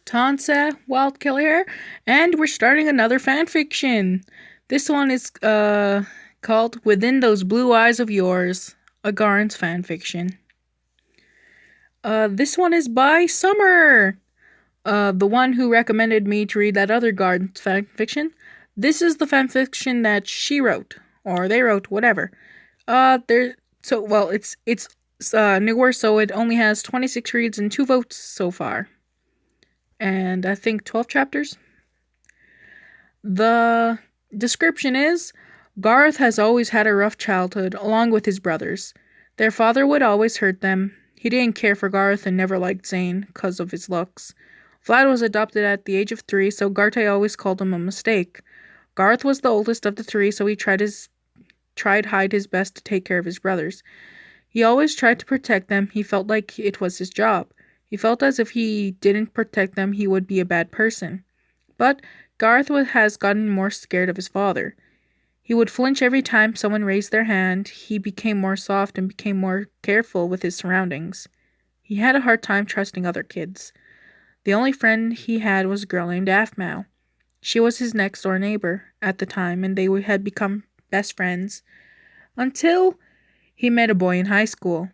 Tansa Wildkiller here, and we're starting another fanfiction. This one is called Within Those Blue Eyes of Yours, a Garrence fanfiction. This one is by Summer, the one who recommended me to read that other Garrence fanfiction. This is the fanfiction that she wrote, or they wrote, whatever. It's newer, so it only has 26 reads and 2 votes so far. And I think 12 chapters. The description is Garth has always had a rough childhood, along with his brothers. Their father would always hurt them. He didn't care for Garth and never liked Zane because of his looks. Vlad was adopted at the age of 3, so Garth always called him a mistake. Garth was the oldest of the 3, so he tried hide his best to take care of his brothers. He always tried to protect them. He felt like it was his job. He felt as if he didn't protect them, he would be a bad person. But Garth has gotten more scared of his father. He would flinch every time someone raised their hand. He became more soft and became more careful with his surroundings. He had a hard time trusting other kids. The only friend he had was a girl named Aphmau. She was his next-door neighbor at the time, and they had become best friends until he met a boy in high school.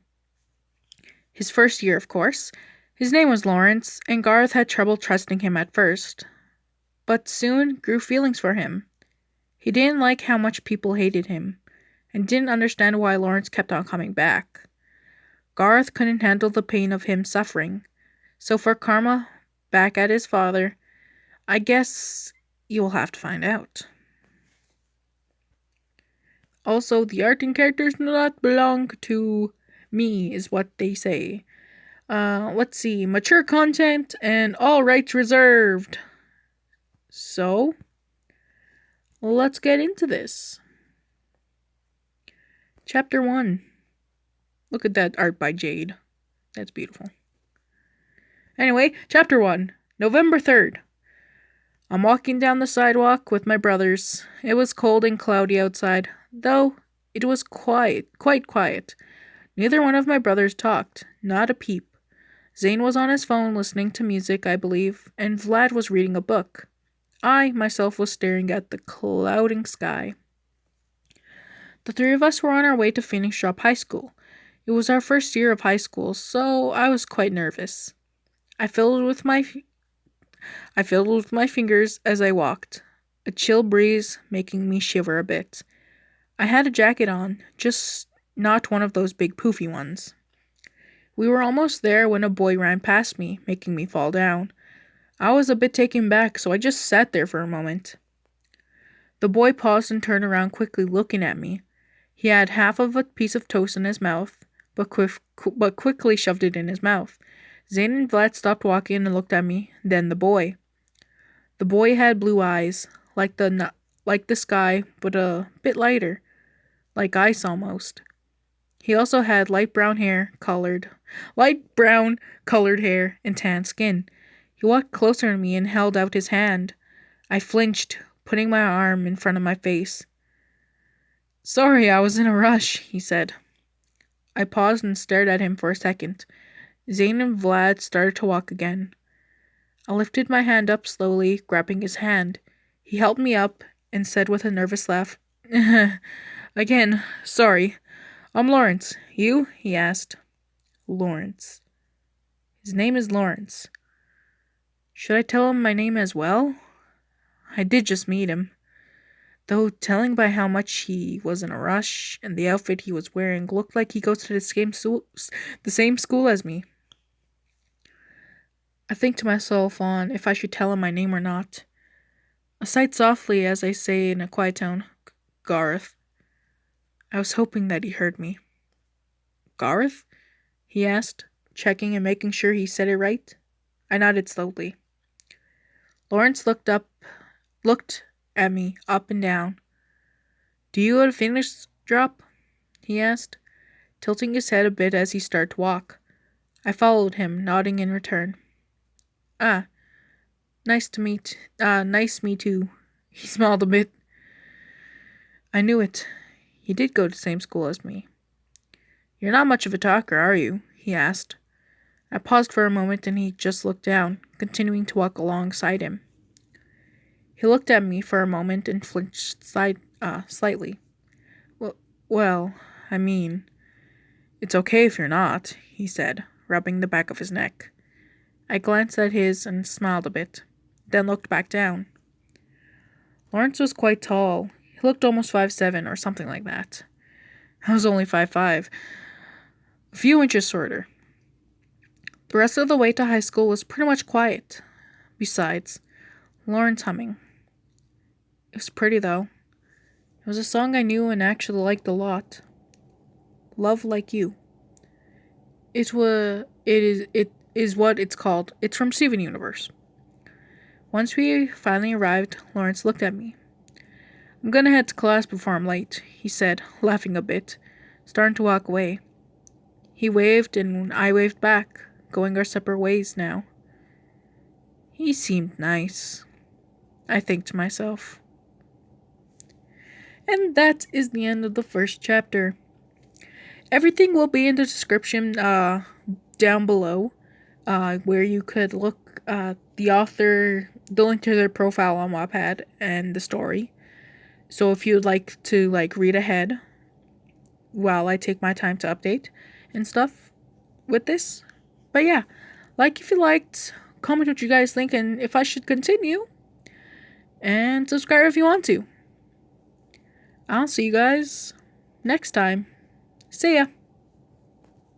His first year, of course. His name was Lawrence, and Garth had trouble trusting him at first, but soon grew feelings for him. He didn't like how much people hated him, and didn't understand why Lawrence kept on coming back. Garth couldn't handle the pain of him suffering, so for karma back at his father, I guess you will have to find out. Also, the art and characters do not belong to me, is what they say. Let's see. Mature content and all rights reserved. So, let's get into this. Chapter 1. Look at that art by Jade. That's beautiful. Anyway, Chapter 1. November 3rd. I'm walking down the sidewalk with my brothers. It was cold and cloudy outside, though it was quite quiet. Neither one of my brothers talked, not a peep. Zane was on his phone listening to music, I believe, and Vlad was reading a book. I, myself, was staring at the clouding sky. The 3 of us were on our way to finish up high school. It was our first year of high school, so I was quite nervous. I fiddled with my fingers as I walked, a chill breeze making me shiver a bit. I had a jacket on, just not one of those big poofy ones. We were almost there when a boy ran past me, making me fall down. I was a bit taken back, so I just sat there for a moment. The boy paused and turned around quickly, looking at me. He had half of a piece of toast in his mouth, but quickly shoved it in his mouth. Zane and Vlad stopped walking and looked at me, then the boy. The boy had blue eyes, like the sky, but a bit lighter, like ice almost. He also had light brown colored hair and tan skin. He walked closer to me and held out his hand. I flinched, putting my arm in front of my face. "Sorry, I was in a rush," he said. I paused and stared at him for a second. Zane and Vlad started to walk again. I lifted my hand up slowly, grabbing his hand. He helped me up and said with a nervous laugh, "Again, sorry. I'm Lawrence. You?" he asked. Lawrence. His name is Lawrence. Should I tell him my name as well? I did just meet him. Though telling by how much he was in a rush and the outfit he was wearing looked like he goes to the same school as me. I think to myself on if I should tell him my name or not. I sighed softly as I say in a quiet tone, "Garth." I was hoping that he heard me. "Garth?" he asked, checking and making sure he said it right. I nodded slowly. Lawrence looked at me, up and down. "Do you go to finish drop?" he asked, tilting his head a bit as he started to walk. I followed him, nodding in return. "Ah, nice, me too." He smiled a bit. I knew it. He did go to the same school as me. "You're not much of a talker, are you?" he asked. I paused for a moment and he just looked down, continuing to walk alongside him. He looked at me for a moment and flinched slightly. Well, I mean, it's okay if you're not, he said, rubbing the back of his neck. I glanced at his and smiled a bit, then looked back down. Lawrence was quite tall. He looked almost 5'7" or something like that. I was only 5'5", a few inches shorter. The rest of the way to high school was pretty much quiet. Besides, Lawrence humming. It was pretty, though. It was a song I knew and actually liked a lot. Love Like You. It is what it's called. It's from Steven Universe. Once we finally arrived, Lawrence looked at me. I'm gonna head to class before I'm late, he said, laughing a bit, starting to walk away. He waved and I waved back, going our separate ways now. He seemed nice, I think to myself. And that is the end of the first chapter. Everything will be in the description down below, where you could look the author, the link to their profile on Wattpad and the story. So if you'd like to read ahead while I take my time to update and stuff with this. But yeah, if you liked, comment what you guys think and if I should continue, and subscribe if you want to. I'll see you guys next time. See ya.